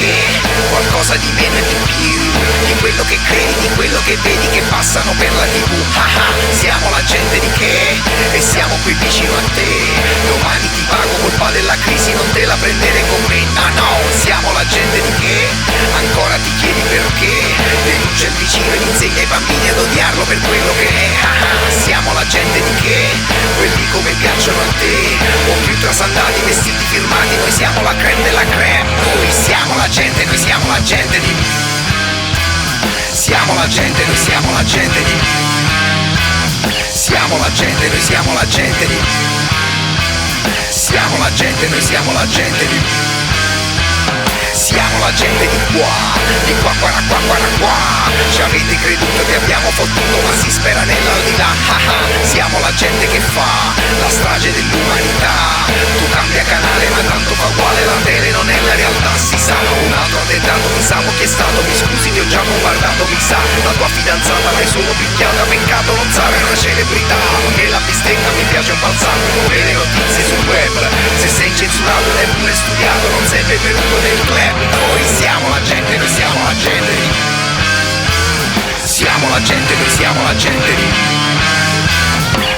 che qualcosa di meno e di più di quello che credi, di quello che vedi che passano per la TV. Siamo la gente di che e siamo qui vicino a te. Domani ti pago, colpa della crisi, non te la prendere con me. No, siamo la gente di che ancora ti chiedi perché. Denuncia il vicino ed insegna ai bambini ad odiarlo per quello che è. Siamo la gente di che quelli come piacciono a te, o più trasandati, vestiti firmati. Noi siamo la creme della creme. Noi siamo la gente, noi siamo la gente di. Siamo la gente, noi siamo la gente di. Siamo la gente, noi siamo la gente di. Siamo la gente, noi siamo la gente di. Siamo la gente di qua, qua. Ci avete creduto che abbiamo fottuto, ma si spera nell'aldilà. Siamo la gente che fa la strage dell'umanità. Tu cambia canale ma tanto fa uguale, la tele non è la realtà. Si sa, un altro attentato, mi sa chi è stato. Mi scusi, ti ho già bombardato, mi sa. La tua fidanzata l'hai solo picchiata, peccato non sarà una celebrità. Che la bistecca mi piace un balsamo, come le notizie sul web. Se sei incensurato ed è pure studiato, non sei benvenuto nel club. Noi siamo la gente, noi siamo la gente di. Siamo la gente, noi siamo la gente di.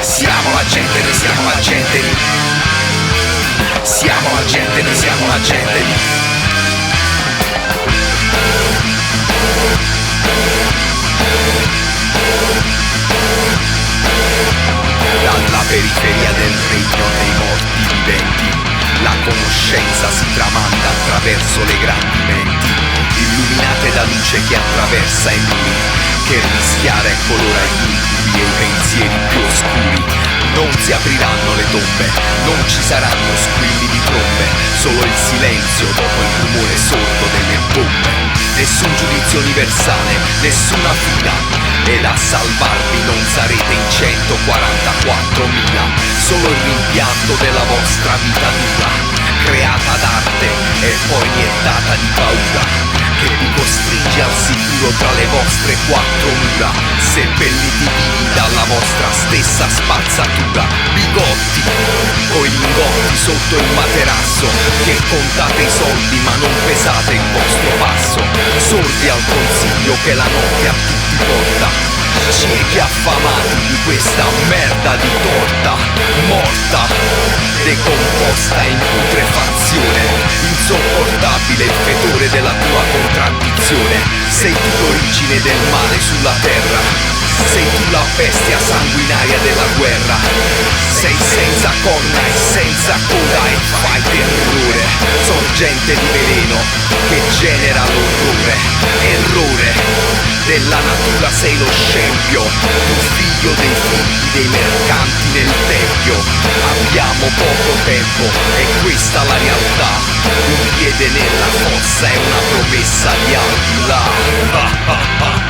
Siamo la gente, noi siamo la gente di. Siamo la gente, noi siamo la gente di. Dalla periferia del regno dei morti viventi, la conoscenza si tramanda attraverso le grandi menti, illuminate da luce che attraversa i muri, che rischiara e colora gli incubi e i pensieri più oscuri. Non si apriranno le tombe, non ci saranno squilli di trombe, solo il silenzio dopo il rumore sordo delle bombe. Nessun giudizio universale, nessuna fila, ed a salvarvi non sarete in 144.000. Solo il rimpianto della vostra vita dura, creata d'arte e poi iniettata di paura, che vi costringe al sicuro tra le vostre quattro mura, seppelliti vivi dalla vostra stessa spazzatura. Bigotti coi lingotti sotto il materasso, che contate i soldi ma non pesate il vostro passo, sordi al consiglio che la notte a tutti porta, ciechi affamati di questa merda di torta, morta, decomposta in putrefazione, insopportabile il fetore della tua contraddizione. Sei tu l'origine del male sulla terra, sei tu la bestia sanguinaria della guerra, sei senza corna e senza coda e fai terrore, sorgente di veleno che genera l'orrore, errore della natura, sei lo scempio, tu figlio dei figli dei mercanti nel tempio. Abbiamo poco tempo e questa la realtà, un piede nella fossa è una promessa di al di là.